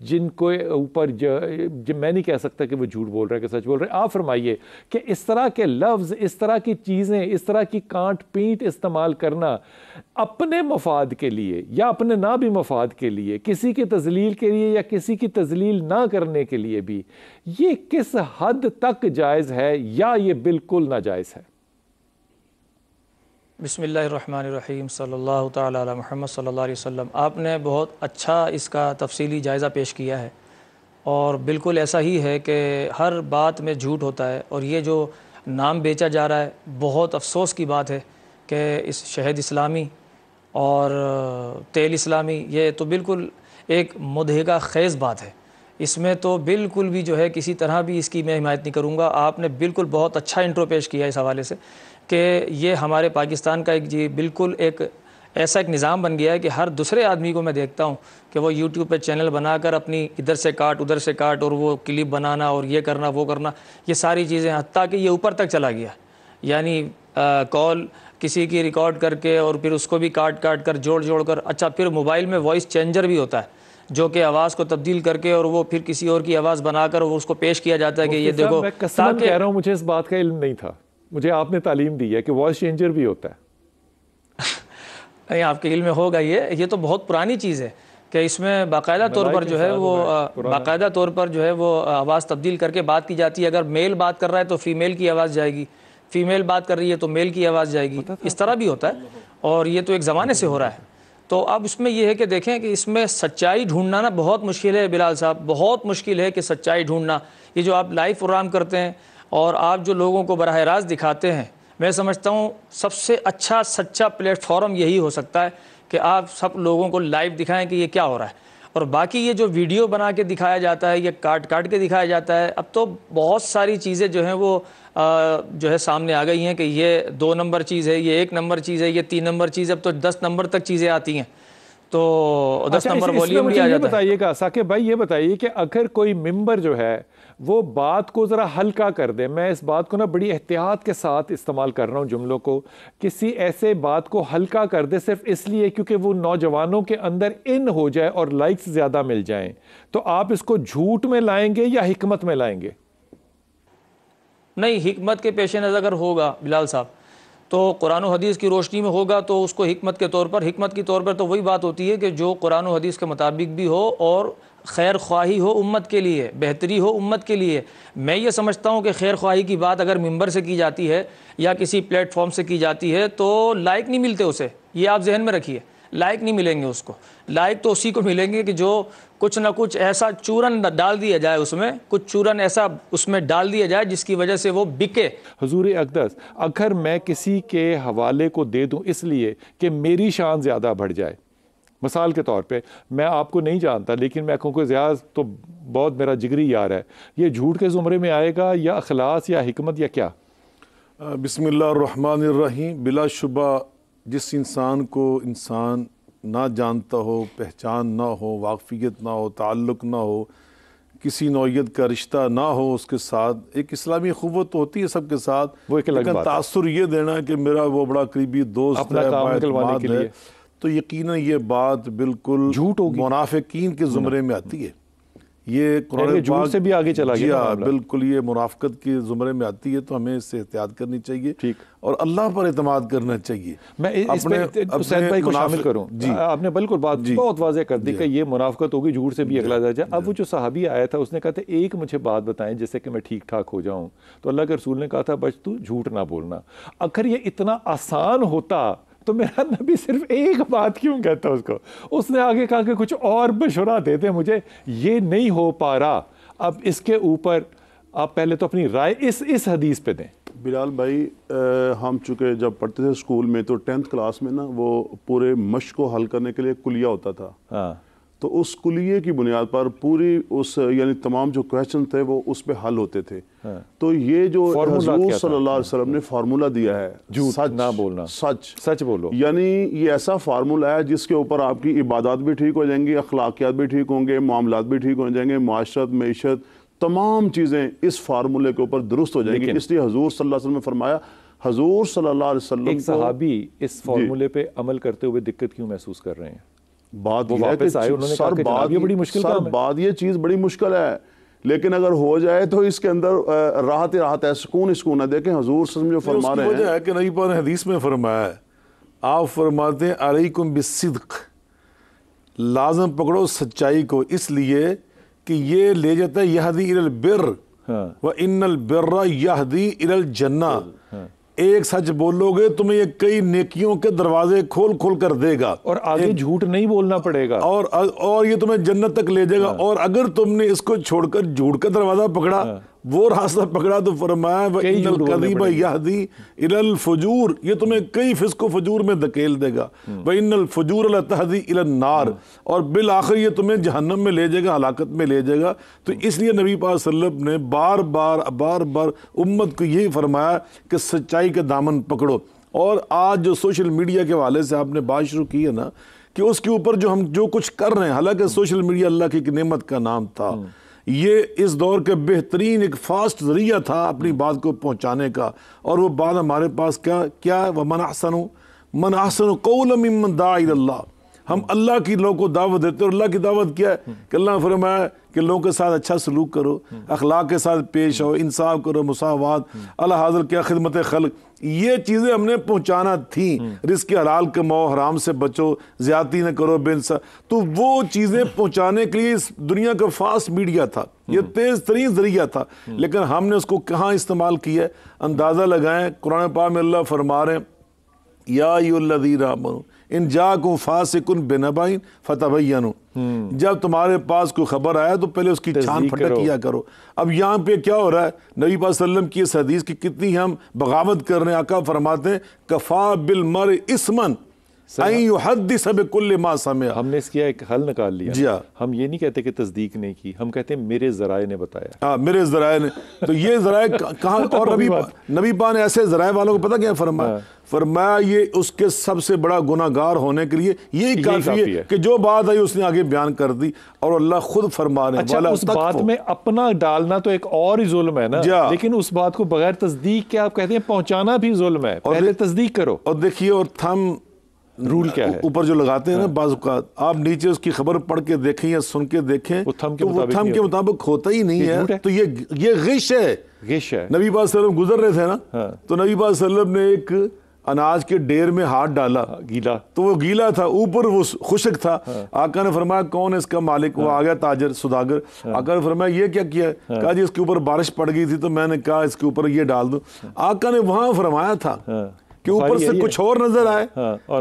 جن کو اوپر میں نہیں کہہ سکتا کہ وہ جھوٹ بول رہے ہیں کہ سچ بول رہے ہیں. آپ فرمائیے کہ اس طرح کے لفظ، اس طرح کی چیزیں، اس طرح کی کانٹ پینٹ استعمال کرنا اپنے مفاد کے لیے یا اپنے نہ بھی مفاد کے لیے، کسی کی تذلیل کے لیے یا کسی کی تذلیل نہ کرنے کے لیے بھی، یہ کس حد تک جائز ہے یا یہ بالکل ناجائز ہے؟ بسم اللہ الرحمن الرحیم، صلی اللہ تعالی علی محمد صلی اللہ علیہ وسلم. آپ نے بہت اچھا اس کا تفصیلی جائزہ پیش کیا ہے، اور بالکل ایسا ہی ہے کہ ہر بات میں جھوٹ ہوتا ہے. اور یہ جو نام بیچا جا رہا ہے، بہت افسوس کی بات ہے کہ اس شہد اسلامی اور تیل اسلامی، یہ تو بالکل ایک مدہگہ خیز بات ہے. اس میں تو بالکل بھی جو ہے کسی طرح بھی اس کی میں حمایت نہیں کروں گا. آپ نے بالکل بہت اچھا انٹرو پیش کیا اس حوالے سے کہ یہ ہمارے پاکستان کا ایک بالکل ایک ایسا ایک نظام بن گیا ہے کہ ہر دوسرے آدمی کو میں دیکھتا ہوں کہ وہ یوٹیوب پہ چینل بنا کر اپنی ادھر سے کاٹ ادھر سے کاٹ اور وہ کلپ بنانا اور یہ کرنا وہ کرنا، یہ ساری چیزیں، حتیٰ کہ یہ اوپر تک چلا گیا. یعنی کال کسی کی ریکارڈ کر کے اور پھر اس کو بھی کاٹ کر جوڑ کر، اچھا پھر موبائل میں وائس چینجر بھی ہوتا ہے جو کہ آواز کو تبدیل کر کے اور وہ پھر کسی اور کی آواز بنا کر وہ اس کو پیش کیا جاتا ہے کہ یہ دیکھو. میں قسم کہہ رہا ہوں مجھے اس بات کا علم نہیں تھا، مجھے آپ نے تعلیم دی ہے کہ وائس چینجر بھی ہوتا ہے. نہیں، آپ کے علم میں ہوگا. یہ تو بہت پرانی چیز ہے کہ اس میں باقاعدہ طور پر جو ہے وہ آواز تبدیل کر کے بات کی جاتی ہے. اگر میل بات کر رہا ہے تو فیمیل کی آواز جائے گی، فیمیل بات کر رہی ہے تو میل کی آواز جائے گی. اس طرح بھی ہوتا ہے اور یہ تو ایک زمانے سے ہو رہا ہے. تو اب اس میں یہ ہے کہ دیکھیں کہ اس میں سچائی ڈھونڈنا نا بہت مشکل ہے بلال صاحب، بہت مشکل ہے کہ سچائی ڈھونڈنا. یہ جو آپ لائیو پروگرام کرتے ہیں اور آپ جو لوگوں کو براہ راست دکھاتے ہیں، میں سمجھتا ہوں سب سے اچھا سچا پلیٹ فارم یہی ہو سکتا ہے کہ آپ سب لوگوں کو لائیو دکھائیں کہ یہ کیا ہو رہا ہے. اور باقی یہ جو ویڈیو بنا کے دکھایا جاتا ہے، یہ کاٹ کے دکھایا جاتا ہے، اب تو بہت ساری چیزیں جو ہیں وہ جو ہے سامنے آ گئی ہیں کہ یہ 2 نمبر چیز ہے، یہ 1 نمبر چیز ہے، یہ 3 نمبر چیز ہے. اب تو 10 نمبر تک چیزیں آتی ہیں، تو 10 نمبر والیوم بھی آ جاتا ہے. یہ بتائیے گا ثاقب بھائی، یہ بتائیے کہ اگر کوئی ممبر جو ہے وہ بات کو ذرا ہلکا کر دے، میں اس بات کو نا بڑی احتیاط کے ساتھ استعمال کر رہا ہوں جملوں کو، کسی ایسے بات کو ہلکا کر دے صرف اس لیے کیونکہ وہ نوجوانوں کے اندر ان ہو جائے اور لائکس زیادہ مل جائیں، تو آپ اس کو جھوٹ میں لائیں گے یا حکمت میں لائیں گے؟ نہیں، حکمت کے پیش نظر اگر ہوگا بلال صاحب تو قرآن و حدیث کی روشنی میں ہوگا تو اس کو حکمت کے طور پر تو وہی بات ہوتی ہے کہ جو قرآن و حدیث کے مطابق بھی ہو اور خیر خواہی ہو امت کے لیے، بہتری ہو امت کے لیے. میں یہ سمجھتا ہوں کہ خیر خواہی کی بات اگر ممبر سے کی جاتی ہے یا کسی پلیٹ فارم سے کی جاتی ہے تو لائک نہیں ملتے اسے، یہ آپ ذہن میں رکھیے. لائک نہیں ملیں گے اس کو، لائک تو اسی کو ملیں گے کہ جو کچھ نہ کچھ ایسا چورن ڈال دیا جائے، اس میں کچھ چورن ایسا اس میں ڈال دیا جائے جس کی وجہ سے وہ بکے. حضور اقدس، اگر میں کسی کے حوالے کو دے دوں اس لیے کہ میری شان زیادہ بڑھ جائے، مثال کے طور پہ میں آپ کو نہیں جانتا لیکن میں کہوں کہ زیاز تو بہت میرا جگری یار ہے، یہ جھوٹ کے زمرے میں آئے گا یا اخلاص یا حکمت یا کیا؟ بسم اللہ الرحمن الرحیم. بلا شبہ جس انسان کو انسان نہ جانتا ہو، پہچان نہ ہو، واقفیت نہ ہو، تعلق نہ ہو، کسی نوعیت کا رشتہ نہ ہو اس کے ساتھ، ایک اسلامی اخوت ہوتی ہے سب کے ساتھ، وہ ایک الگ لیکن بات ہے. تاثر یہ دینا کہ میرا وہ بڑا قریبی دوست اپنا ہے، کام نکلوانے کے لیے، تو یقیناً یہ بات بالکل جھوٹ ہوگی، منافقین کے زمرے میں آتی ہے. یہ قرآن جھوٹ سے بھی آگے چلا گیا. جی ہاں، بالکل یہ منافقت کے زمرے میں آتی ہے، تو ہمیں اس سے احتیاط کرنی چاہیے اور اللہ پر اعتماد کرنا چاہیے. میں اس میں حسین بھائی کو شامل کروں. جی، آپ نے بالکل بات بہت واضح کر دی کہ یہ منافقت ہوگی، جھوٹ سے بھی اگلا جائے. اب وہ جو صحابی آیا تھا اس نے کہا تھا ایک مجھے بات بتائیں جس سے کہ میں ٹھیک ٹھاک ہو جاؤں، تو اللہ کے رسول نے کہا تھا بچ تو جھوٹ نہ بولنا. اگر یہ اتنا آسان ہوتا تو میرا نبی صرف ایک بات کیوں کہتا اس کو؟ اس نے آگے کہا کہ کچھ اور مشورہ دیتے، مجھے یہ نہیں ہو پا رہا. اب اس کے اوپر آپ پہلے تو اپنی رائے اس حدیث پہ دیں. بلال بھائی، ہم چونکہ جب پڑھتے تھے اسکول میں تو 10th کلاس میں نا وہ پورے مشق کو حل کرنے کے لیے کلیہ ہوتا تھا. ہاں، تو اس کلیے کی بنیاد پر پوری یعنی تمام جو کویسچن تھے وہ اس پہ حل ہوتے تھے. تو یہ جو حضور صلی اللہ علیہ وسلم نے فارمولہ دیا ہے، جھوٹ نہ بولنا، سچ بولو، یعنی یہ ایسا فارمولہ ہے جس کے اوپر آپ کی عبادات بھی ٹھیک ہو جائیں گی، اخلاقیات بھی ٹھیک ہوں گے، معاملات بھی ٹھیک ہو جائیں گے، معاشرت، معیشت، تمام چیزیں اس فارمولے کے اوپر درست ہو جائیں گی. اس لیے حضور صلی اللہ علیہ وسلم نے فرمایا، حضور صلی اللہ علیہ وسلم ایک صحابی اس فارمولے پہ عمل کرتے ہوئے دقت کیوں محسوس کر رہے ہیں؟ بات وہ یہ ہے واپس کہ آئے، انہوں نے کہا کہ جناب یہ بڑی مشکل کام ہے. بات یہ چیز بڑی مشکل ہے، لیکن اگر ہو جائے تو اس کے اندر راحت ہی راحت ہے، سکون ہی سکون ہے. دیکھیں حضور صلی اللہ علیہ وسلم جو فرما اس کی رہے وجہ ہیں، ہے کہ نبی پاک نے حدیث میں فرمایا ہے، آپ فرماتے ہیں علیکم بالصدق، لازم پکڑو سچائی کو، اس لیے کہ یہ لے جاتا ہے یہدی الی البر وان البر یہدی الی الجنہ. ایک سچ بولو گے تمہیں یہ کئی نیکیوں کے دروازے کھول کھول کر دے گا، اور آگے جھوٹ نہیں بولنا پڑے گا، اور یہ تمہیں جنت تک لے جائے گا. اور اگر تم نے اس کو چھوڑ کر جھوٹ کا دروازہ پکڑا، وہ راستہ پکڑا، تو فرمایا وَإِنَّ الْكَذِبَ يَهْدِي إِلَى الْفُجُورِ، یہ تمہیں کئی فسق و فجور میں دھکیل دے گا. وَإِنَّ الْفُجُورَ لَتَهْدِي إِلَى النَّارِ، اور بالآخر یہ تمہیں جہنم میں لے جائے گا، ہلاکت میں لے جائے گا. تو اس لیے نبی پاک صلی اللہ علیہ وسلم نے بار بار امت کو یہی فرمایا کہ سچائی کا دامن پکڑو. اور آج جو سوشل میڈیا کے حوالے سے آپ نے بات شروع کی ہے نا، کہ اس کے اوپر جو ہم جو کچھ کر رہے ہیں، حالانکہ سوشل میڈیا اللہ کی ایک نعمت کا نام تھا، یہ اس دور کے بہترین ایک فاسٹ ذریعہ تھا اپنی بات کو پہنچانے کا. اور وہ بات ہمارے پاس کیا ہے، وَمَنْ أَحْسَنُ قَوْلًا مِّمَّنْ دَعَا إِلَى اللَّهِ. ہم اللہ کی لوگوں کو دعوت دیتے ہیں، اور اللہ کی دعوت کیا ہے کہ اللہ نے فرمایا کہ لوگوں کے ساتھ اچھا سلوک کرو، اخلاق کے ساتھ پیش ہو، انصاف کرو، مساوات، اللہ حاضر کیا خدمت خلق. یہ چیزیں ہم نے پہنچانا تھیں. رزق حلال کماؤ، حرام سے بچو، زیادتی نہ کرو، بے انصاف. تو وہ چیزیں پہنچانے کے لیے اس دنیا کا فاسٹ میڈیا تھا، یہ تیز ترین ذریعہ تھا، لیکن ہم نے اس کو کہاں استعمال کیا ہے. اندازہ لگائیں، قرآن پاک میں اللہ فرما رہے ہیں یا ایھا الذین آمنوا ان جاءکم فاسق بنبأ فتبینوا، جب تمہارے پاس کوئی خبر آیا تو پہلے اس کی چھان پھٹک کیا کرو. اب یہاں پہ کیا ہو رہا ہے، نبی پاک صلی اللہ علیہ وسلم کی اس حدیث کی کتنی ہم بغاوت کر رہے ہیں. آقا فرماتے ہیں کفا بالمرء اثما ان یحدث بکل ما سمع. ہم نے اس کا ایک حل نکال لیا. جی ہاں، ہم یہ نہیں کہتے کہ تصدیق نہیں کی، ہم کہتے ہیں میرے ذرائع نے بتایا. ہاں، میرے ذرائع نے. تو یہ ذرائع کہاں، اور نبی پاک نے ایسے ذرائع والوں کو پتہ کیا فرمایا، فرمایا یہ اس کے سب سے بڑا گناہ گار ہونے کے لیے یہی کافی ہے کہ جو بات آئی اس نے آگے بیان کر دی. اور اللہ خود فرما رہے ہیں اچھا، اس بات میں اپنا ڈالنا تو ایک اور ہی ظلم ہے نا، لیکن اس بات کو بغیر تصدیق کے آپ کہتے ہیں پہنچانا بھی ظلم ہے. پہلے تصدیق کرو. اور دیکھیے، اور تھم رول کیا ہے اوپر جو لگاتے ہیں نا، بعض اوقات آپ نیچے اس کی خبر پڑھ کے دیکھیں یا سن کے دیکھیں تو وہ تھم کے مطابق ہوتا ہی نہیں ہے. تو یہ غش ہے. غش ہے. نبی پاک صلی اللہ علیہ وسلم گزر رہے تھے نا، تو نبی پاک صلی اللہ علیہ وسلم نے ایک اناج کے ڈیر میں ہاتھ ڈالا، گیلا، تو وہ گیلا تھا، اوپر وہ خشک تھا. آقا نے فرمایا کون ہے اس کا مالک؟ وہ آ گیا تاجر سوداگر. آقا نے فرمایا یہ کیا کیا ہے؟ کہا جی اس کے اوپر بارش پڑ گئی تھی تو میں نے کہا اس کے اوپر یہ ڈال دوں. آقا نے وہاں فرمایا تھا کہ اوپر سے کچھ اور نظر آئے،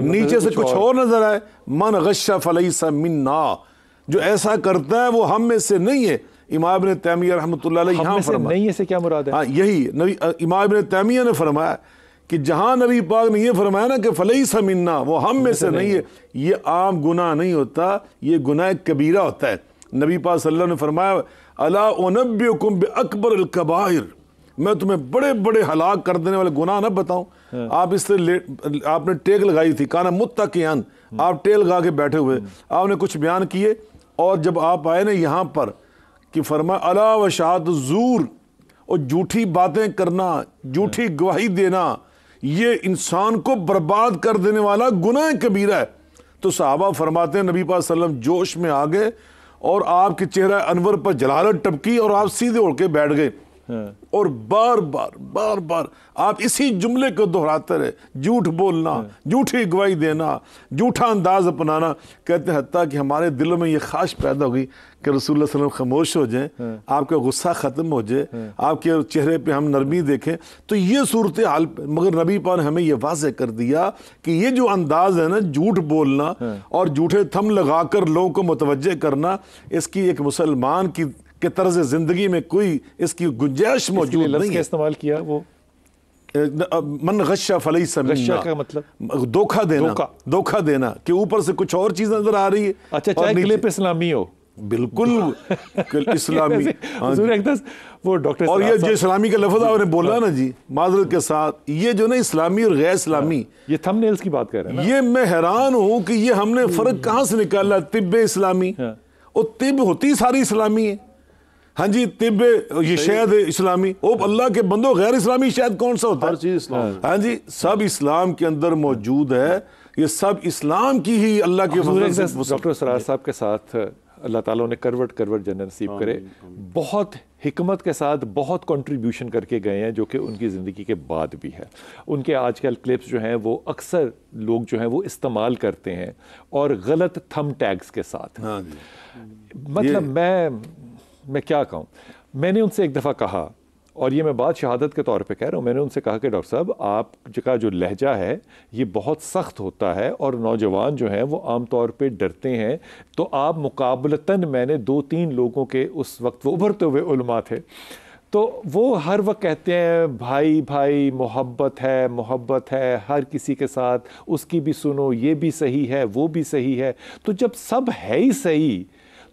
نیچے سے کچھ اور نظر آئے. من غش فلیس منا، جو ایسا کرتا ہے وہ ہم میں سے نہیں ہے. امام ابن تیمیہ رحمۃ اللہ علیہ یہاں فرمایا، نہیں سے کیا مراد ہے؟ ہاں یہی امام ابن تیمیہ نے فرمایا کہ جہاں نبی پاک نے یہ فرمایا نا کہ فلیس منا، وہ ہم میں سے نہیں ہے، یہ عام گناہ نہیں ہوتا، یہ گناہ کبیرہ ہوتا ہے. نبی پاک صلی اللہ علیہ وسلم نے فرمایا الا انبئکم باکبر الکبائر، میں تمہیں بڑے بڑے ہلاک کر دینے والے گناہ نہ بتاؤں. آپ اس سے آپ نے ٹیک لگائی تھی، کانا متکئن، آپ ٹیک لگا کے بیٹھے ہوئے، آپ نے کچھ بیان کیے. اور جب آپ آئے نا یہاں پر کہ فرمایا الا و شہادۃ الزور، اور جھوٹی باتیں کرنا، جھوٹی گواہی دینا، یہ انسان کو برباد کر دینے والا گناہ کبیرہ ہے. تو صحابہ فرماتے ہیں نبی پاک صلی اللہ علیہ وسلم جوش میں آ گئے اور آپ کے چہرہ انور پر جلالت ٹپکی اور آپ سیدھے اڑ کے بیٹھ گئے. اور بار بار آپ اسی جملے کو دہراتے رہے، جھوٹ بولنا، جھوٹی گواہی دینا، جھوٹا انداز اپنانا. کہتے ہیں حتیٰ کہ ہمارے دلوں میں یہ خواہش پیدا ہو گئی کہ رسول اللہ صلی اللہ علیہ وسلم خاموش ہو جائیں، آپ کا غصہ ختم ہو جائے، آپ کے چہرے پہ ہم نرمی دیکھیں. تو یہ صورتحال، مگر نبی پاک نے ہمیں یہ واضح کر دیا کہ یہ جو انداز ہے نا، جھوٹ بولنا اور جھوٹے تھم لگا کر لوگوں کو متوجہ کرنا، اس کی ایک مسلمان کی طرز زندگی میں کوئی اس کی گنجائش موجود نہیں ہے. استعمال کیا وہ من غش فلیس منا، غشہ کا مطلب دھوکہ دینا کہ اوپر سے کچھ اور چیز نظر آ رہی ہے. اچھا، چاہے کلپ اسلامی ہو، بالکل اسلامی. وہ ڈاکٹر اور یہ جو اسلامی کا لفظ آپ نے بولا نا جی، معذرت کے ساتھ، یہ جو نا اسلامی اور غیر اسلامی، یہ تھم نیلز کی بات کر رہے ہیں. یہ میں حیران ہوں کہ یہ ہم نے فرق کہاں سے نکالا. طب اسلامی، اور طب ہوتی ساری اسلامی ہے. ہاں جی طب یہ شہد اسلامی، او اللہ کے بندو غیر اسلامی شہد کون سا ہوتا ہے؟ ہر چیز اسلام ہے۔ ہاں جی سب اسلام کے اندر موجود ہے، یہ سب اسلام کی ہی اللہ کے فضل سے۔ ڈاکٹر اسرار صاحب کے ساتھ اللہ تعالیٰ نے کروٹ جنت نصیب کرے، بہت حکمت کے ساتھ بہت کنٹریبیوشن کر کے گئے ہیں جو کہ ان کی زندگی کے بعد بھی ہے۔ ان کے آج کل کلپس جو ہیں وہ اکثر لوگ جو ہیں وہ استعمال کرتے ہیں اور غلط تھم ٹیگز کے ساتھ۔ ہاں جی مطلب میں کیا کہوں، میں نے ان سے ایک دفعہ کہا، اور یہ میں بات شہادت کے طور پہ کہہ رہا ہوں، میں نے ان سے کہا کہ ڈاکٹر صاحب آپ کا جو لہجہ ہے یہ بہت سخت ہوتا ہے اور نوجوان جو ہیں وہ عام طور پہ ڈرتے ہیں، تو آپ مقابلتاً، میں نے 2-3 لوگوں کے اس وقت وہ ابھرتے ہوئے علماء تھے، تو وہ ہر وقت کہتے ہیں بھائی بھائی محبت ہے ہر کسی کے ساتھ، اس کی بھی سنو، یہ بھی صحیح ہے وہ بھی صحیح ہے۔ تو جب سب ہے ہی صحیح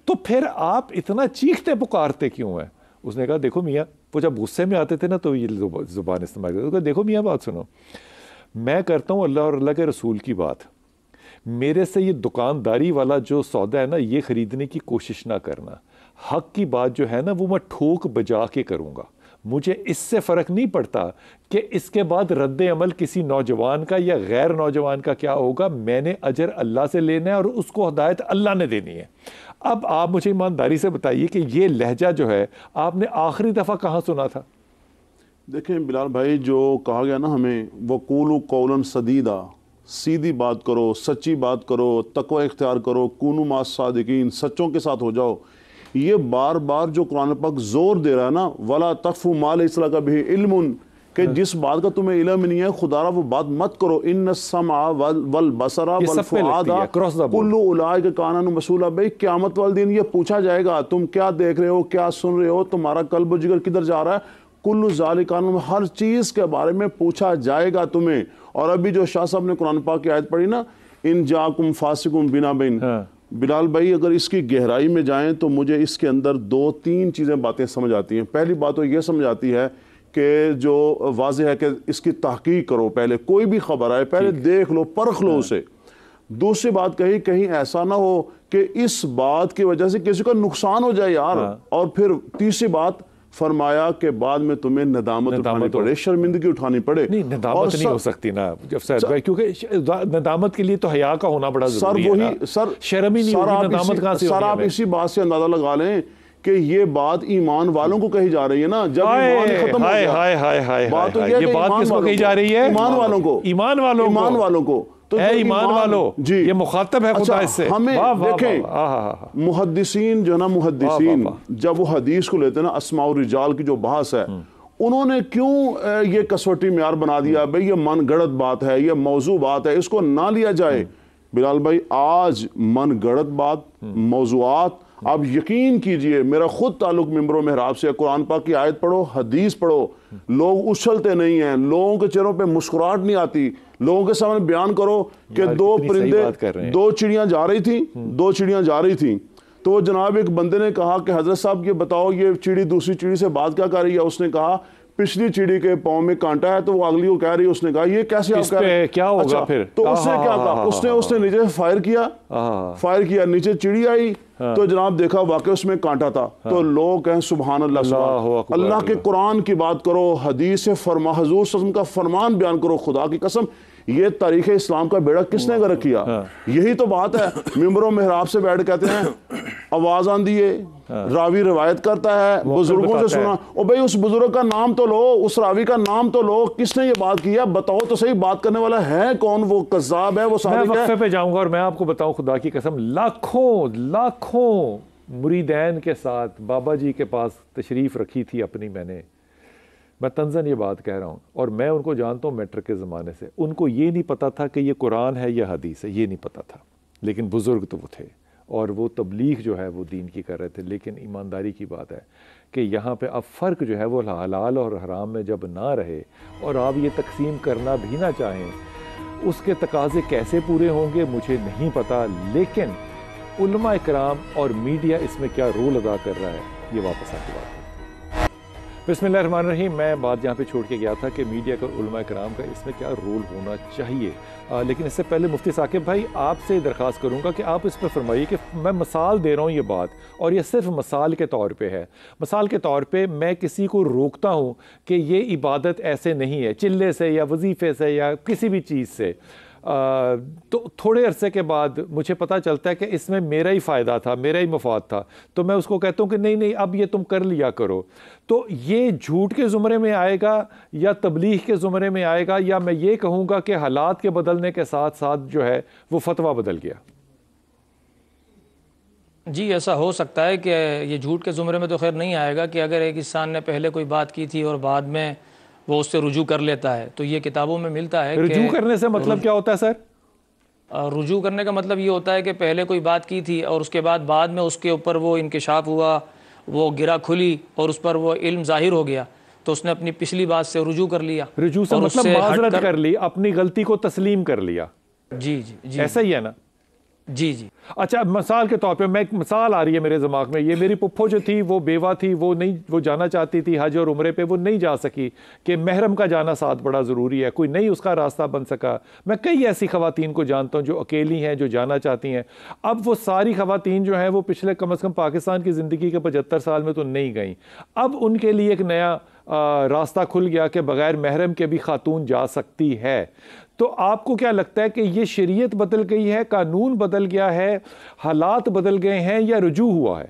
تو پھر آپ اتنا چیختے پکارتے کیوں ہیں؟ اس نے کہا دیکھو میاں، وہ جب غصے میں آتے تھے نا تو یہ زبان استعمال کرتے، دیکھو میاں بات سنو، میں کرتا ہوں اللہ اور اللہ کے رسول کی بات، میرے سے یہ دکانداری والا جو سودا ہے نا یہ خریدنے کی کوشش نہ کرنا، حق کی بات جو ہے نا وہ میں ٹھوک بجا کے کروں گا، مجھے اس سے فرق نہیں پڑتا کہ اس کے بعد رد عمل کسی نوجوان کا یا غیر نوجوان کا کیا ہوگا، میں نے اجر اللہ سے لینا ہے اور اس کو ہدایت اللہ نے دینی ہے۔ اب آپ مجھے ایمانداری سے بتائیے کہ یہ لہجہ جو ہے آپ نے آخری دفعہ کہاں سنا تھا؟ دیکھیں بلال بھائی، جو کہا گیا نا ہمیں وَقُولُوا قَوْلًا سَدِيدًا، سیدھی بات کرو، سچی بات کرو، تقوی اختیار کرو، کونوا مع الصادقین، سچوں کے ساتھ ہو جاؤ، یہ بار بار جو قرآن پاک زور دے رہا ہے نا، وَلَا تَقْفُ مَا لَيْسَ لَكَ بِهِ عِلْمٌ، کہ جس بات کا تمہیں علم نہیں ہے خدا را وہ بات مت کرو، ان السمع والبصر والفؤاد کل اولئک کان عنہ مسئولا، بھائی قیامت والے دن یہ پوچھا جائے گا تم کیا دیکھ رہے ہو، کیا سن رہے ہو، تمہارا قلب و جگر کدھر جا رہا ہے، کل ذالک عنہ، ہر چیز کے بارے میں پوچھا جائے گا تمہیں۔ اور ابھی جو شاہ صاحب نے قرآن پاک کی آیت پڑھی نا، ان جاکم فاسق بنبأ، بلال بھائی اگر اس کی گہرائی میں جائیں تو مجھے اس کے اندر 2-3 چیزیں باتیں سمجھ آتی ہیں۔ پہلی بات تو یہ سمجھ آتی ہے کہ جو واضح ہے کہ اس کی تحقیق کرو، پہلے کوئی بھی خبر آئے پہلے دیکھ لو، پرکھ لو اسے۔ دوسری بات کہیں ایسا نہ ہو کہ اس بات کی وجہ سے کسی کا نقصان ہو جائے یار۔ اور پھر تیسری بات فرمایا کہ بعد میں تمہیں ندامت اٹھانی پڑے، شرمندگی اٹھانی پڑے۔ نہیں ندامت نہیں ہو سکتی نا جب سید بھائی، کیونکہ ندامت کے لیے تو حیا کا ہونا بڑا ضروری ہے نا، شرم ہی نہیں ہوگی ندامت کہاں سے ہوگی؟ سر آپ اسی بات سے اندازہ لگا لیں کہ یہ بات ایمان والوں کو کہی جا رئی ہے نا، جب ایمان ختم ہو گیا، بات تو یہ بات کس کو کہی جا رہی ہے؟ ایمان والوں کو، ایمان والوں کو، اے ایمان والو، یہ مخاطب ہے خدا اس سے۔ ہمیں دیکھیں محدثین جو ہے نا، محدثین جب وہ حدیث کو لیتے ہیں نا، اسماء الرجال کی جو بحث ہے، انہوں نے کیوں یہ کسوٹی معیار بنا دیا، بھئی یہ من گڑت بات ہے، یہ موضوع بات ہے، اس کو نہ لیا جائے۔ بلال بھائی آج من گڑت بات، موضوعات، آپ یقین کیجئے میرا خود تعلق ممبر و محراب سے، قرآن پاک کی آیت پڑھو، حدیث پڑھو، لوگ اچھلتے نہیں ہیں، لوگوں کے چہروں پہ مسکراہٹ نہیں آتی، لوگوں کے سامنے بیان کرو کہ 2 پرندے، 2 چڑیاں جا رہی تھیں، تو وہ جناب ایک بندے نے کہا کہ حضرت صاحب یہ بتاؤ یہ چڑی دوسری چڑی سے بات کیا کر رہی ہے؟ اس نے کہا پچھلی چڑی کے پاؤں میں کانٹا ہے، تو وہ اگلی کو کہہ رہی ہے، اس نے کہا یہ کیسے آپ کہہ رہے ہیں، کیا ہوگا پھر؟ تو اس نے کیا کہا، اس نے نیچے فائر کیا، نیچے چڑی آئی تو جناب دیکھا واقعی اس میں کانٹا تھا، تو لوگ کہیں سبحان اللہ، اللہ کے قرآن کی بات کرو، حدیث حضور صلی اللہ علیہ وسلم کا فرمان بیان کرو، خدا کی قسم یہ تاریخ اسلام کا بیڑا کس نے غرق کیا؟ یہی تو بات ہے۔ ممبر و محراب سے بیٹھ کہتے ہیں آواز آندھی ہے، راوی روایت کرتا ہے، بزرگوں سے سنا، اور بھئی اس بزرگ کا نام تو لو، اس راوی کا نام تو لو، کس نے یہ بات کیا؟ بتاؤ تو صحیح، بات کرنے والا ہے کون؟ وہ کذاب ہے، وہ صادق ہے؟ میں وقفے پہ جاؤں گا اور میں آپ کو بتاؤں خدا کی قسم، لاکھوں مریدین کے ساتھ بابا جی کے پاس تشریف رکھی تھی اپنی، میں طنزاً یہ بات کہہ رہا ہوں، اور میں ان کو جانتا ہوں میٹرک کے زمانے سے، ان کو یہ نہیں پتا تھا کہ یہ قرآن ہے یا حدیث ہے، یہ نہیں پتا تھا، لیکن بزرگ تو وہ تھے اور وہ تبلیغ جو ہے وہ دین کی کر رہے تھے۔ لیکن ایمانداری کی بات ہے کہ یہاں پہ اب فرق جو ہے وہ حلال اور حرام میں جب نہ رہے اور آپ یہ تقسیم کرنا بھی نہ چاہیں، اس کے تقاضے کیسے پورے ہوں گے مجھے نہیں پتا، لیکن علماء اکرام اور میڈیا اس میں کیا رول ادا کر رہا ہے، یہ واپس آ کے بات ہے۔ بسم اللہ الرحمن الرحیم. میں بات یہاں پہ چھوڑ کے گیا تھا کہ میڈیا کا علماء کرام کا اس میں کیا رول ہونا چاہیے، لیکن اس سے پہلے مفتی ثاقب بھائی آپ سے درخواست کروں گا کہ آپ اس پہ فرمائیے کہ میں مثال دے رہا ہوں یہ بات، اور یہ صرف مثال کے طور پہ ہے. مثال کے طور پہ میں کسی کو روکتا ہوں کہ یہ عبادت ایسے نہیں ہے، چلے سے یا وظیفے سے یا کسی بھی چیز سے، تو تھوڑے عرصے کے بعد مجھے پتہ چلتا ہے کہ اس میں میرا ہی فائدہ تھا، میرا ہی مفاد تھا، تو میں اس کو کہتا ہوں کہ نہیں اب یہ تم کر لیا کرو. تو یہ جھوٹ کے زمرے میں آئے گا یا تبلیغ کے زمرے میں آئے گا، یا میں یہ کہوں گا کہ حالات کے بدلنے کے ساتھ ساتھ جو ہے وہ فتویٰ بدل گیا؟ جی ایسا ہو سکتا ہے کہ یہ جھوٹ کے زمرے میں تو خیر نہیں آئے گا کہ اگر ایک انسان نے پہلے کوئی بات کی تھی اور بعد میں وہ اس سے رجوع کر لیتا ہے، تو یہ کتابوں میں ملتا ہے. رجوع کرنے سے مطلب کیا ہوتا ہے سر؟ رجوع کرنے کا مطلب یہ ہوتا ہے کہ پہلے کوئی بات کی تھی اور اس کے بعد میں اس کے اوپر وہ انکشاف ہوا، وہ گرہ کھلی اور اس پر وہ علم ظاہر ہو گیا، تو اس نے اپنی پچھلی بات سے رجوع کر لیا. رجوع سے مطلب معذرت کر لی، اپنی غلطی کو تسلیم کر لیا. جی ایسا ہی ہے نا؟ جی. اچھا، مثال کے طور پہ میں ایک مثال آ رہی ہے میرے دماغ میں. یہ میری پپھو جو تھی وہ بیوہ تھی، وہ جانا چاہتی تھی حج اور عمرے پہ، وہ نہیں جا سکی کہ محرم کا جانا ساتھ بڑا ضروری ہے، کوئی نہیں اس کا راستہ بن سکا. میں کئی ایسی خواتین کو جانتا ہوں جو اکیلی ہیں، جو جانا چاہتی ہیں. اب وہ ساری خواتین جو ہیں وہ پچھلے کم از کم پاکستان کی زندگی کے 75 سال میں تو نہیں گئیں. اب ان کے لیے ایک نیا راستہ کھل گیا کہ بغیر محرم کے بھی خاتون جا سکتی ہے. تو آپ کو کیا لگتا ہے کہ یہ شریعت بدل گئی ہے، قانون بدل گیا ہے، حالات بدل گئے ہیں، یا رجوع ہوا ہے؟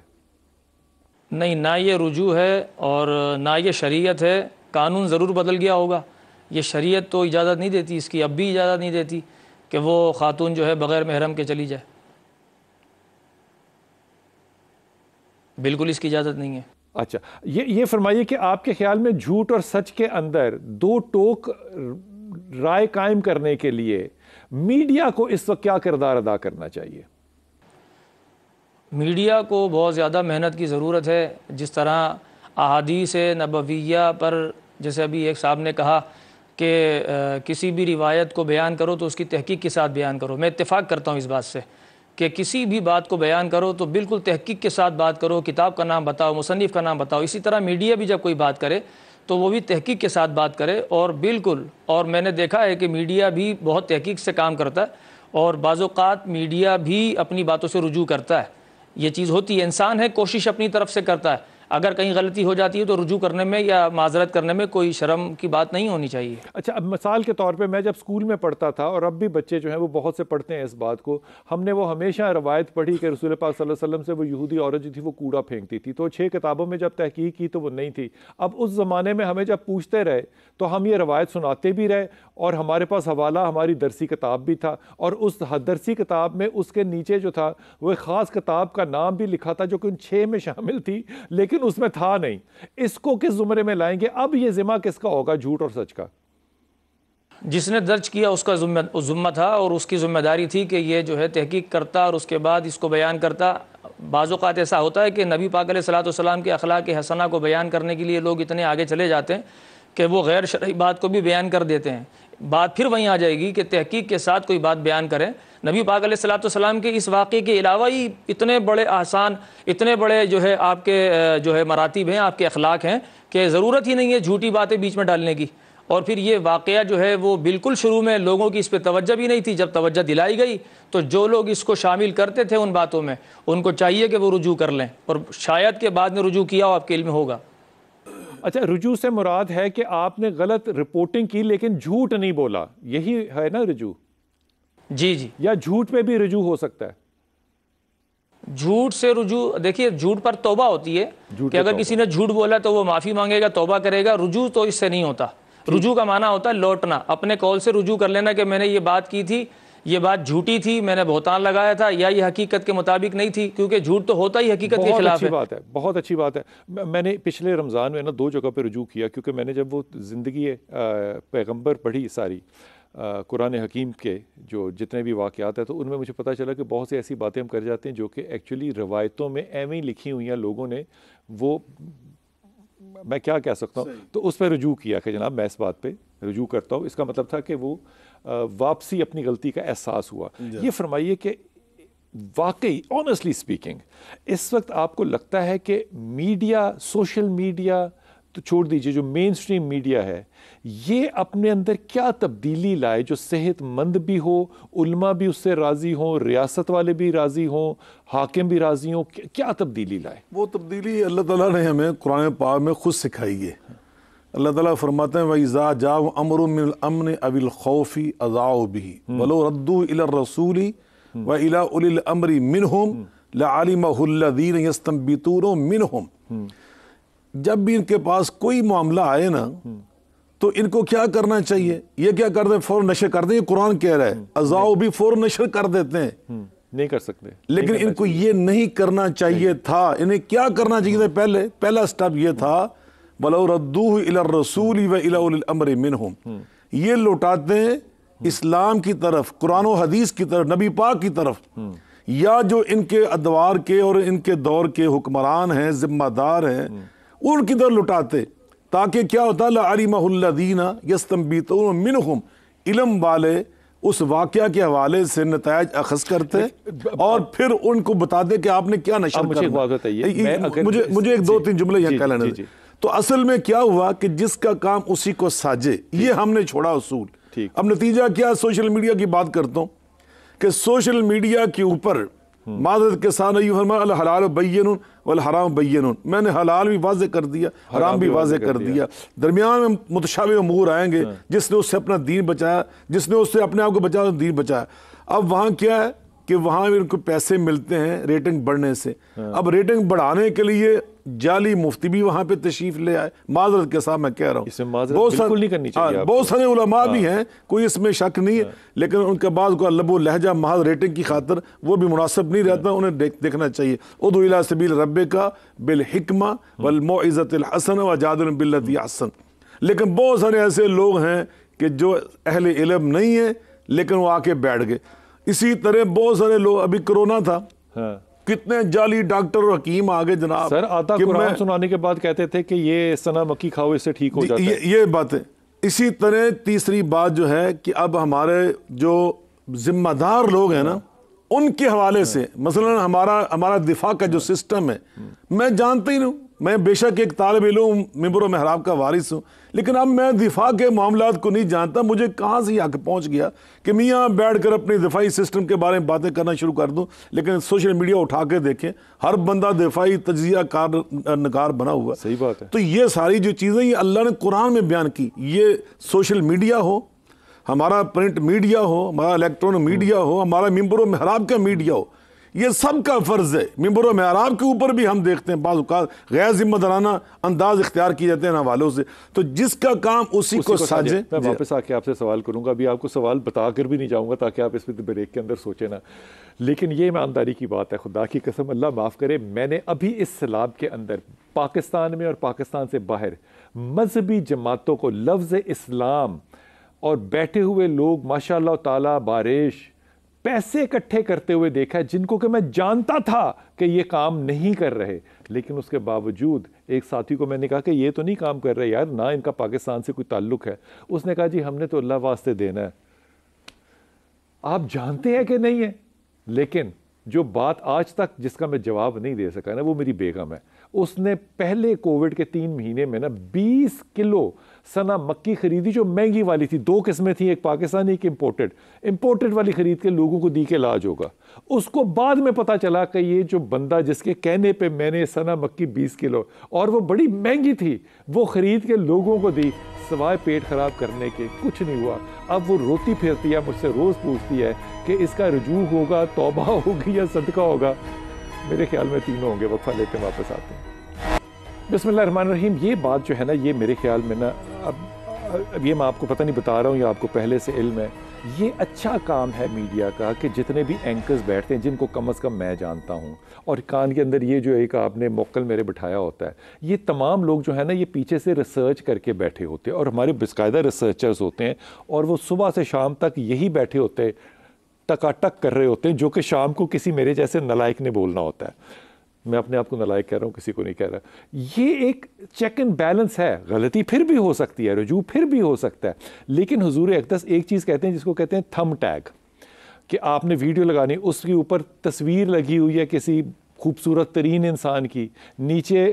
نہیں، نہ یہ رجوع ہے اور نہ یہ شریعت ہے. قانون ضرور بدل گیا ہوگا. یہ شریعت تو اجازت نہیں دیتی اس کی، اب بھی اجازت نہیں دیتی کہ وہ خاتون جو ہے بغیر محرم کے چلی جائے. بالکل اس کی اجازت نہیں ہے. اچھا، یہ فرمائیے کہ آپ کے خیال میں جھوٹ اور سچ کے اندر دو ٹوک رائے قائم کرنے کے لیے میڈیا کو اس وقت کیا کردار ادا کرنا چاہیے؟ میڈیا کو بہت زیادہ محنت کی ضرورت ہے. جس طرح احادیث نبویہ پر جیسے ابھی ایک صاحب نے کہا کہ کسی بھی روایت کو بیان کرو تو اس کی تحقیق کے ساتھ بیان کرو. میں اتفاق کرتا ہوں اس بات سے کہ کسی بھی بات کو بیان کرو تو بالکل تحقیق کے ساتھ بات کرو، کتاب کا نام بتاؤ، مصنف کا نام بتاؤ. اسی طرح میڈیا بھی جب کوئی بات کرے تو وہ بھی تحقیق کے ساتھ بات کرے. اور بالکل، اور میں نے دیکھا ہے کہ میڈیا بھی بہت تحقیق سے کام کرتا ہے، اور بعض اوقات میڈیا بھی اپنی باتوں سے رجوع کرتا ہے. یہ چیز ہوتی ہے، انسان ہے، کوشش اپنی طرف سے کرتا ہے. اگر کہیں غلطی ہو جاتی ہے تو رجوع کرنے میں یا معذرت کرنے میں کوئی شرم کی بات نہیں ہونی چاہیے. اچھا، اب مثال کے طور پہ میں جب اسکول میں پڑھتا تھا، اور اب بھی بچے جو ہیں وہ بہت سے پڑھتے ہیں اس بات کو، ہم نے وہ ہمیشہ روایت پڑھی کہ رسول پاک صلی اللہ علیہ وسلم سے وہ یہودی عورت جو تھی وہ کوڑا پھینکتی تھی. تو 6 کتابوں میں جب تحقیق کی تو وہ نہیں تھی. اب اس زمانے میں ہمیں جب پوچھتے رہے تو ہم یہ روایت سناتے بھی رہے، اور ہمارے پاس حوالہ ہماری درسی کتاب بھی تھا، اور اس درسی کتاب میں اس کے نیچے جو تھا وہ ایک خاص کتاب کا نام بھی لکھا تھا جو کہ ان 6 میں شامل تھی، لیکن اس میں تھا نہیں. اس کو کس زمرے میں لائیں گے؟ اب یہ ذمہ کس کا ہوگا، جھوٹ اور سچ کا؟ جس نے درج کیا اس کا ذمہ تھا، اور اس کی ذمہ داری تھی کہ یہ جو ہے تحقیق کرتا اور اس کے بعد اس کو بیان کرتا. بعض اوقات ایسا ہوتا ہے کہ نبی پاک علیہ الصلوۃ والسلام کے اخلاق حسنہ کو بیان کرنے کے لیے لوگ اتنے آگے چلے جاتے ہیں کہ وہ غیر شرعی بات کو بھی بیان کر دیتے ہیں. بات پھر وہیں آ جائے گی کہ تحقیق کے ساتھ کوئی بات بیان کریں. نبی پاک علیہ الصلوۃ والسلام کے اس واقعے کے علاوہ ہی اتنے بڑے احسان، اتنے بڑے جو ہے آپ کے جو ہے مراتب ہیں، آپ کے اخلاق ہیں کہ ضرورت ہی نہیں ہے جھوٹی باتیں بیچ میں ڈالنے کی. اور پھر یہ واقعہ جو ہے وہ بالکل شروع میں لوگوں کی اس پہ توجہ بھی نہیں تھی. جب توجہ دلائی گئی تو جو لوگ اس کو شامل کرتے تھے ان باتوں میں، ان کو چاہیے کہ وہ رجوع کر لیں، اور شاید کہ بعد میں رجوع کیا ہو، آپ کے علم میں ہوگا. اچھا، رجوع سے مراد ہے کہ آپ نے غلط رپورٹنگ کی لیکن جھوٹ نہیں بولا، یہی ہے نا رجوع؟ جی. یا جھوٹ پہ بھی رجوع ہو سکتا ہے؟ جھوٹ سے رجوع، دیکھیے جھوٹ پر توبہ ہوتی ہے کہ اگر کسی نے جھوٹ بولا تو وہ معافی مانگے گا، توبہ کرے گا. رجوع تو اس سے نہیں ہوتا. رجوع کا معنی ہوتا ہے لوٹنا، اپنے قول سے رجوع کر لینا کہ میں نے یہ بات کی تھی، یہ بات جھوٹی تھی، میں نے بہتان لگایا تھا، یا یہ حقیقت کے مطابق نہیں تھی، کیونکہ جھوٹ تو ہوتا ہی حقیقت کے خلاف ہے. بہت اچھی بات ہے. میں نے پچھلے رمضان میں 2 جگہ پہ رجوع کیا، کیونکہ میں نے جب وہ زندگی پیغمبر پڑھی ساری قرآن حکیم کے جو جتنے بھی واقعات ہیں، تو ان میں مجھے پتہ چلا کہ بہت سی ایسی باتیں ہم کر جاتے ہیں جو کہ ایکچولی روایتوں میں ایویں لکھی ہوئی ہیں لوگوں نے، وہ میں کیا کہہ سکتا ہوں. تو اس پہ رجوع کیا کہ جناب میں اس بات پہ رجوع کرتا ہوں. اس کا مطلب تھا کہ وہ واپسی اپنی غلطی کا احساس ہوا. یہ فرمائیے کہ واقعی آنیسٹلی اسپیکنگ اس وقت آپ کو لگتا ہے کہ میڈیا، سوشل میڈیا، تو چھوڑ دیجئے جو مین سٹریم میڈیا ہے یہ اپنے اندر کیا تبدیلی لائے جو صحت مند بھی ہو، علماء بھی اس سے راضی ہوں، ریاست والے بھی راضی ہوں، حاکم بھی راضی ہوں، کیا تبدیلی لائے؟ وہ تبدیلی اللہ تعالیٰ نے ہمیں قرآن پاک میں خود سکھائی ہے۔ اللہ تعالیٰ فرماتے ہیں وَإِذَا جَاءَهُمْ أَمْرٌ مِّنَ الْأَمْنِ أَوِ الْخَوْفِ أَذَاعُوا بِهِ وَلَوْ رَدُّوهُ إِلَى الرَّسُولِ وَإِلَى أُولِي الْأَمْرِ مِنْهُمْ لَعَلِمَهُ الَّذِينَ يَسْتَنبِطُونَهُ مِنْهُمْ۔ جب بھی ان کے پاس کوئی معاملہ آئے نا تو ان کو کیا کرنا چاہیے؟ یہ کیا کر دیں؟ فوراً نشر کر دیں، یہ قرآن کہہ رہا ہے اذاعوا بھی فوراً نشر کر دیتے ہیں، نہیں کر سکتے، لیکن ان کو یہ نہیں کرنا چاہیے تھا۔ انہیں کیا کرنا چاہیے تھا؟ پہلا سٹیپ یہ تھا وَلَوْ رَدُّوهُ إِلَى الرَّسُولِ وَإِلَى أُولِي الْأَمْرِ مِنْهُمْ، یہ لوٹاتے ہیں اسلام کی طرف، قرآن و حدیث کی طرف، نبی پاک کی طرف، یا جو ان کے ادوار کے اور ان کے دور کے حکمران ہیں، ذمہ دار ہیں، ان کی طرف لوٹاتے، تاکہ کیا ہوتا لَعَلِمَهُ الَّذِينَ يَسْتَنبِطُونَ مِنْهُمْ، علم والے اس واقعہ کے حوالے سے نتائج اخذ کرتے اور پھر ان کو بتاتے کہ آپ نے کیا نشر کرنا۔ مجھے ایک دو تین جملے یہاں کہہ لینے دیں۔ تو اصل میں کیا ہوا کہ جس کا کام اسی کو ساجے، یہ ہم نے چھوڑا اصول۔ اب نتیجہ کیا؟ سوشل میڈیا کی بات کرتا ہوں کہ سوشل میڈیا کے اوپر معذرت کے ساتھ الحلال بین والحرام بین، میں نے حلال بھی واضح کر دیا، حرام بھی واضح کر دیا، درمیان میں متشابہ امور آئیں گے، جس نے اس سے اپنا دین بچایا، جس نے اس سے اپنے آپ کو بچایا، دین بچایا۔ اب وہاں کیا ہے کہ وہاں ان کو پیسے ملتے ہیں ریٹنگ بڑھنے سے۔ اب ریٹنگ بڑھانے کے لیے جعلی مفتی بھی وہاں پہ تشریف لے آئے، معذرت کے ساتھ میں کہہ رہا ہوں، بہت سارے علماء بھی ہیں، کوئی اس میں شک نہیں ہے، لیکن ان کے بعد کو لب و لہجہ محض ریٹنگ کی خاطر وہ بھی مناسب نہیں رہتا، انہیں دیکھنا چاہیے ادعو الی سبیل ربک بالحکمہ والموعظۃ الحسنہ وجادلہم باللتی احسن۔ لیکن بہت سارے ایسے لوگ ہیں کہ جو اہل علم نہیں ہیں لیکن وہ آ کے بیٹھ گئے۔ اسی طرح بہت سارے لوگ، ابھی کرونا تھا، کتنے جعلی ڈاکٹر اور حکیم آگے جناب، سر آتا قرآن سنانے کے بعد کہتے تھے کہ یہ سنا مکی کھاؤ اس سے ٹھیک ہو جاتا ہے، یہ بات ہے۔ اسی طرح تیسری بات جو ہے کہ اب ہمارے جو ذمہ دار لوگ ہیں نا ان کے حوالے سے، مثلا ہمارا دفاع کا جو سسٹم ہے، میں جانتا ہی نہیں، میں بے شک ایک طالب علم ممبر و محراب کا وارث ہوں، لیکن اب میں دفاع کے معاملات کو نہیں جانتا، مجھے کہاں سے یہ حق پہنچ گیا کہ میں یہاں بیٹھ کر اپنے دفاعی سسٹم کے بارے میں باتیں کرنا شروع کر دوں۔ لیکن سوشل میڈیا اٹھا کے دیکھیں، ہر بندہ دفاعی تجزیہ کار نگار بنا ہوا۔ صحیح بات ہے۔ تو یہ ساری جو چیزیں یہ اللہ نے قرآن میں بیان کی، یہ سوشل میڈیا ہو، ہمارا پرنٹ میڈیا ہو، ہمارا الیکٹرونک میڈیا ہو، ہمارا ممبر و محراب کا میڈیا ہو، یہ سب کا فرض ہے۔ ممبر و محراب کے اوپر بھی ہم دیکھتے ہیں بعض اوقات غیر ذمہ دارانہ انداز اختیار کیے جاتے ہیں حوالوں سے، تو جس کا کام اسی کو ساجے۔ میں واپس آ کے آپ سے سوال کروں گا، ابھی آپ کو سوال بتا کر بھی نہیں جاؤں گا تاکہ آپ اس پہ بریک کے اندر سوچیں نا، لیکن یہ ایمانداری کی بات ہے، خدا کی قسم اللہ معاف کرے، میں نے ابھی اس سیلاب کے اندر پاکستان میں اور پاکستان سے باہر مذہبی جماعتوں کو لفظ اسلام اور بیٹھے ہوئے لوگ ماشاء اللہ تعالیٰ بارش پیسے اکٹھے کرتے ہوئے دیکھا ہے، جن کو کہ میں جانتا تھا کہ یہ کام نہیں کر رہے، لیکن اس کے باوجود ایک ساتھی کو میں نے کہا کہ یہ تو نہیں کام کر رہے یار، نہ ان کا پاکستان سے کوئی تعلق ہے، اس نے کہا جی ہم نے تو اللہ واسطے دینا ہے۔ آپ جانتے ہیں کہ نہیں ہے، لیکن جو بات آج تک جس کا میں جواب نہیں دے سکا نا وہ میری بیگم ہے، اس نے پہلے کووڈ کے 3 مہینے میں نا 20 کلو سنا مکی خریدی جو مہنگی والی تھی، 2 قسمیں تھیں، ایک پاکستانی ایک امپورٹڈ والی خرید کے لوگوں کو دی کے علاج ہوگا۔ اس کو بعد میں پتا چلا کہ یہ جو بندہ جس کے کہنے پہ میں نے سنا مکی 20 کلو اور وہ بڑی مہنگی تھی وہ خرید کے لوگوں کو دی، سوائے پیٹ خراب کرنے کے کچھ نہیں ہوا۔ اب وہ روتی پھرتی ہے، مجھ سے روز پوچھتی ہے کہ اس کا رجوع ہوگا، توبہ ہوگی یا صدقہ ہوگا۔ میرے خیال میں تینوں ہوں گے، وقفہ لیتے ہیں واپس آتے ہیں۔ بسم اللہ الرحمن الرحیم۔ یہ بات جو ہے نا، یہ میرے خیال میں نا، اب یہ میں آپ کو پتہ نہیں بتا رہا ہوں یا آپ کو پہلے سے علم ہے، یہ اچھا کام ہے میڈیا کا کہ جتنے بھی اینکرز بیٹھتے ہیں، جن کو کم از کم میں جانتا ہوں، اور کان کے اندر یہ جو ایک آپ نے موکل میرے بٹھایا ہوتا ہے، یہ تمام لوگ جو ہے نا یہ پیچھے سے ریسرچ کر کے بیٹھے ہوتے ہیں اور ہمارے باقاعدہ ریسرچرز ہوتے ہیں، اور وہ صبح سے شام تک یہی بیٹھے ہوتے ہیں، ٹکا ٹک کر رہے ہوتے ہیں، جو کہ شام کو کسی میرے جیسے نالائق نے بولنا ہوتا ہے۔ میں اپنے آپ کو نالائق کہہ رہا ہوں، کسی کو نہیں کہہ رہا۔ یہ ایک چیک اینڈ بیلنس ہے، غلطی پھر بھی ہو سکتی ہے، رجوع پھر بھی ہو سکتا ہے، لیکن حضور اقدس ایک چیز کہتے ہیں جس کو کہتے ہیں تھم ٹیگ، کہ آپ نے ویڈیو لگانی، اس کے اوپر تصویر لگی ہوئی ہے کسی خوبصورت ترین انسان کی، نیچے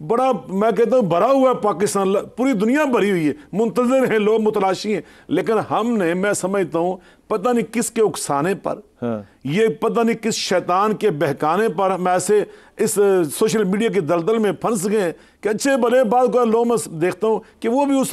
بڑا میں کہتا ہوں بھرا ہوا ہے پاکستان، پوری دنیا بھری ہوئی ہے، منتظر ہیں لوگ، متلاشی ہیں، لیکن ہم نے، میں سمجھتا ہوں پتہ نہیں کس کے اکسانے پر، یہ پتہ نہیں کس شیطان کے بہکانے پر ہم ایسے اس سوشل میڈیا کی دلدل میں پھنس گئے کہ اچھے بھلے بعض کو لوگ میں دیکھتا ہوں کہ وہ بھی اس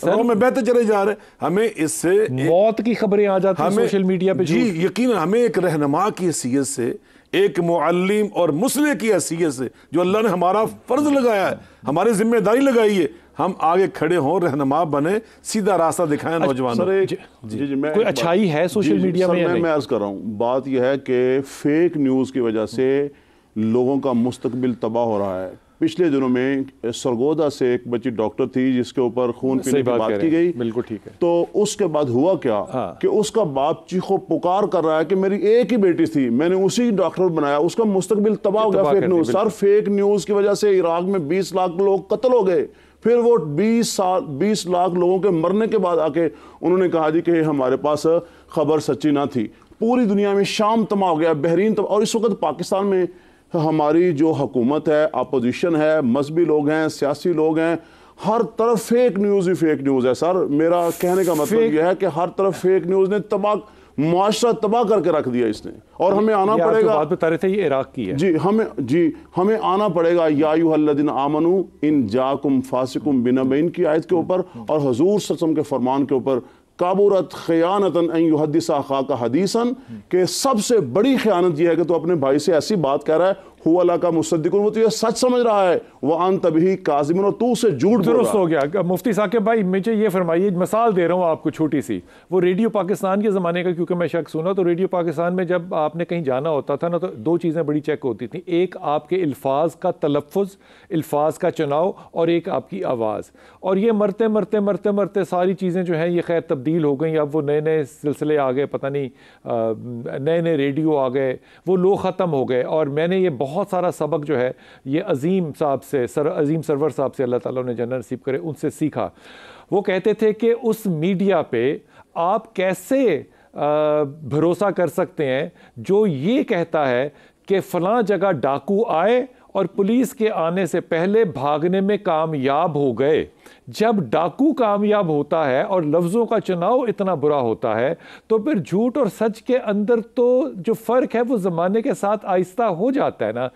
رو میں بہتے چلے جا رہے ہیں۔ ہمیں اس سے موت کی خبریں آ جاتی ہیں سوشل میڈیا پہ۔ جی یقیناً ہمیں ایک رہنما کی حیثیت سے، ایک معلم اور مصلح کی حیثیت سے، جو اللہ نے ہمارا فرض لگایا ہے، ہماری ذمہ داری لگائی ہے، ہم آگے کھڑے ہوں، رہنما بنے، سیدھا راستہ دکھائیں نوجوانوں۔ کوئی اچھائی ہے سوشل میڈیا میں؟ میں عرض کر رہا ہوں، بات یہ ہے کہ فیک نیوز کی وجہ سے لوگوں کا مستقبل تباہ ہو رہا ہے۔ پچھلے دنوں میں سرگودا سے ایک بچی ڈاکٹر تھی جس کے اوپر خون پینے کی بات کی گئی، بالکل ٹھیک ہے، تو اس کے بعد ہوا کیا کہ اس کا باپ چیخو پکار کر رہا ہے کہ میری ایک ہی بیٹی تھی، میں نے اسی ڈاکٹر بنایا، اس کا مستقبل تباہ ہو گیا فیک نیوز۔ سر فیک نیوز کی وجہ سے عراق میں 20 لاکھ لوگ قتل ہو گئے، پھر وہ 20 لاکھ لوگوں کے مرنے کے بعد آ کے انہوں نے کہا جی کہ ہمارے پاس خبر سچی نہ تھی۔ پوری دنیا میں شام تباہ ہو گیا، بحرین تباہ، اور اس وقت پاکستان میں ہماری جو حکومت ہے، اپوزیشن ہے، مذہبی لوگ ہیں، سیاسی لوگ ہیں، ہر طرف فیک نیوز ہی فیک نیوز ہے۔ سر میرا کہنے کا مطلب یہ ہے کہ ہر طرف فیک نیوز نے معاشرہ تباہ کر کے رکھ دیا اس نے، اور ہمیں آنا پڑے گا۔ بات بتا رہے تھے یہ عراق کی ہے، ہمیں آنا پڑے گا یا ایھا الذین آمنوا ان جاءکم فاسق بنبأ کی آیت کے اوپر، اور حضور صلی اللہ علیہ وسلم کے فرمان کے اوپر، کابرت خیانۃ ان یحدث اخاک حدیثا، کہ سب سے بڑی خیانت یہ ہے کہ تو اپنے بھائی سے ایسی بات کہہ رہا ہے، ہوا لک مصدق، وہ تو یہ سچ سمجھ رہا ہے، وانت بہ کاذب، اور تو اسے جھوٹ بول رہا ہے۔ درست ہو گیا۔ مفتی ثاقب بھائی مجھے یہ فرمائیے، مثال دے رہا ہوں آپ کو چھوٹی سی، وہ ریڈیو پاکستان کے زمانے کا، کیونکہ میں شک سنا تو ریڈیو پاکستان میں جب آپ نے کہیں جانا ہوتا تھا نا تو دو چیزیں بڑی چیک ہوتی تھیں، ایک آپ کے الفاظ کا تلفظ، الفاظ کا چناؤ، اور ایک آپ کی آواز، اور یہ مرتے مرتے مرتے مرتے ساری چیزیں جو ہیں یہ خیر تبدیل ہو گئیں۔ اب وہ نئے نئے سلسلے آ گئے، پتہ نہیں نئے نئے ریڈیو آ گئے، وہ لوگ ختم ہو گئے، اور میں نے یہ بہت سارا سبق جو ہے یہ عظیم صاحب سے، عظیم سرور صاحب سے، اللہ تعالیٰ نے جنت نصیب کرے، ان سے سیکھا۔ وہ کہتے تھے کہ اس میڈیا پہ آپ کیسے بھروسہ کر سکتے ہیں جو یہ کہتا ہے کہ فلاں جگہ ڈاکو آئے اور پولیس کے آنے سے پہلے بھاگنے میں کامیاب ہو گئے۔ جب ڈاکو کامیاب ہوتا ہے اور لفظوں کا چناؤ اتنا برا ہوتا ہے تو پھر جھوٹ اور سچ کے اندر تو جو فرق ہے وہ زمانے کے ساتھ آہستہ ہو جاتا ہے نا۔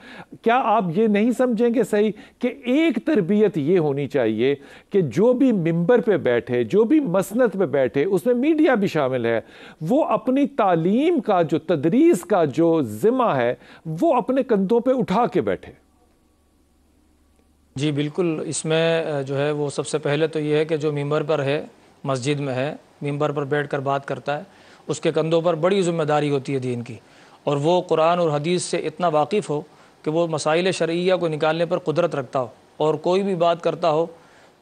کیا آپ یہ نہیں سمجھیں گے صحیح کہ ایک تربیت یہ ہونی چاہیے کہ جو بھی ممبر پہ بیٹھے، جو بھی مسند پہ بیٹھے، اس میں میڈیا بھی شامل ہے، وہ اپنی تعلیم کا جو تدریس کا جو ذمہ ہے وہ اپنے کندھوں پہ اٹھا کے بیٹھے؟ جی بالکل، اس میں جو ہے وہ سب سے پہلے تو یہ ہے کہ جو ممبر پر ہے، مسجد میں ہے، ممبر پر بیٹھ کر بات کرتا ہے، اس کے کندھوں پر بڑی ذمہ داری ہوتی ہے دین کی، اور وہ قرآن اور حدیث سے اتنا واقف ہو کہ وہ مسائل شرعیہ کو نکالنے پر قدرت رکھتا ہو، اور کوئی بھی بات کرتا ہو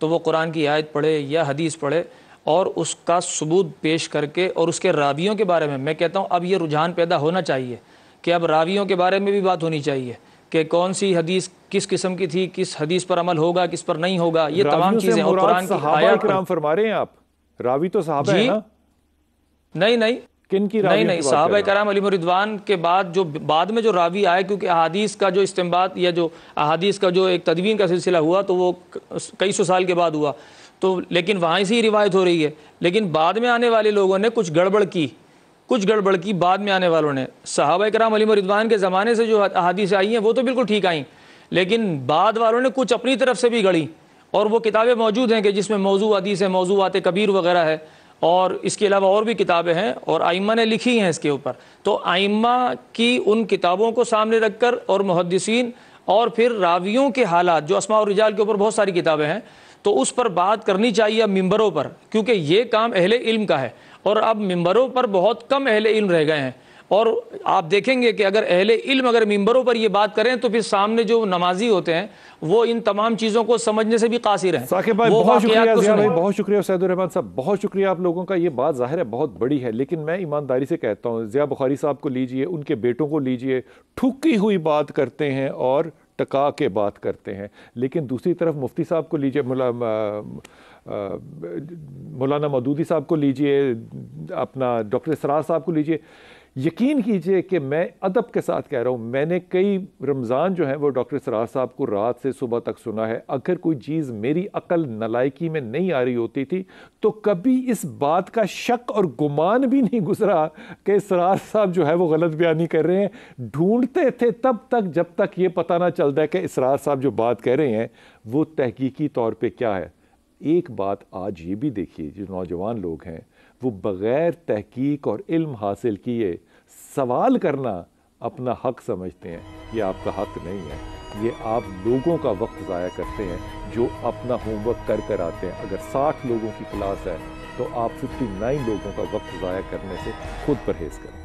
تو وہ قرآن کی آیت پڑھے یا حدیث پڑھے اور اس کا ثبوت پیش کر کے، اور اس کے راویوں کے بارے میں کہتا ہوں اب یہ رجحان پیدا ہونا چاہیے کہ اب راویوں کے بارے میں بھی بات ہونی چاہیے کہ کون سی حدیث کس قسم کی تھی، کس حدیث پر عمل ہوگا، کس پر نہیں ہوگا، یہ تمام چیزیں، اور قرآن کی آیات کرام فرما رہے ہیں آپ، راوی تو صحابہ ہیں نا؟ نہیں کن کی راوی؟ نہیں، صحابہ کرام علیہم رضوان کے بعد جو بعد میں جو راوی آئے، کیونکہ احادیث کا جو استنباط یا جو احادیث کا جو ایک تدوین کا سلسلہ ہوا تو وہ کئی سو سال کے بعد ہوا، تو لیکن وہاں سے ہی روایت ہو رہی ہے، لیکن بعد میں آنے والے لوگوں نے کچھ گڑبڑ کی بعد میں آنے والوں نے۔ صحابہ کرام علیہم رضوان کے زمانے سے جو احادیث آئی ہیں وہ تو بالکل ٹھیک آئیں، لیکن بعد والوں نے کچھ اپنی طرف سے بھی گڑھی، اور وہ کتابیں موجود ہیں کہ جس میں موضوع حدیث ہے، موضوعات کبیر وغیرہ ہے، اور اس کے علاوہ اور بھی کتابیں ہیں اور ائمہ نے لکھی ہیں اس کے اوپر۔ تو ائمہ کی ان کتابوں کو سامنے رکھ کر، اور محدثین اور پھر راویوں کے حالات، جو اسماء الرجال کے اوپر بہت ساری کتابیں ہیں، تو اس پر بات کرنی چاہیے اب ممبروں پر، کیونکہ یہ کام اہل علم کا ہے، اور اب ممبروں پر بہت کم اہل علم رہ گئے ہیں، اور آپ دیکھیں گے کہ اگر اہل علم اگر ممبروں پر یہ بات کریں تو پھر سامنے جو نمازی ہوتے ہیں وہ ان تمام چیزوں کو سمجھنے سے بھی قاصر ہیں۔ ثاقب بھائی بہت شکریہ، ضیاء بھائی بہت شکریہ، سید الرحمان صاحب بہت شکریہ آپ لوگوں کا۔ یہ بات ظاہر ہے بہت بڑی ہے، لیکن میں ایمانداری سے کہتا ہوں، ضیاء بخاری صاحب کو لیجئے، ان کے بیٹوں کو لیجئے، ٹھکی ہوئی بات کرتے ہیں اور ٹکا کے بات کرتے ہیں، لیکن دوسری طرف مفتی صاحب کو لیجئے، مولانا مودودی صاحب کو لیجئے، اپنا ڈاکٹر اسرار صاحب کو لیجئے، یقین کیجئے کہ میں ادب کے ساتھ کہہ رہا ہوں، میں نے کئی رمضان جو ہیں وہ ڈاکٹر اسرار صاحب کو رات سے صبح تک سنا ہے. اگر کوئی چیز میری عقل نالائکی میں نہیں آ رہی ہوتی تھی تو کبھی اس بات کا شک اور گمان بھی نہیں گزرا کہ اسرار صاحب جو ہے وہ غلط بیانی کر رہے ہیں. ڈھونڈتے تھے تب تک جب تک یہ پتہ نہ چلتا ہے کہ اسرار صاحب جو بات کہہ رہے ہیں وہ تحقیقی طور پہ کیا ہے. ایک بات آج یہ بھی دیکھیے، جو نوجوان لوگ ہیں وہ بغیر تحقیق اور علم حاصل کیے سوال کرنا اپنا حق سمجھتے ہیں. یہ آپ کا حق نہیں ہے، یہ آپ لوگوں کا وقت ضائع کرتے ہیں جو اپنا ہوم ورک کر آتے ہیں. اگر 60 لوگوں کی کلاس ہے تو آپ 59 لوگوں کا وقت ضائع کرنے سے خود پرہیز کریں.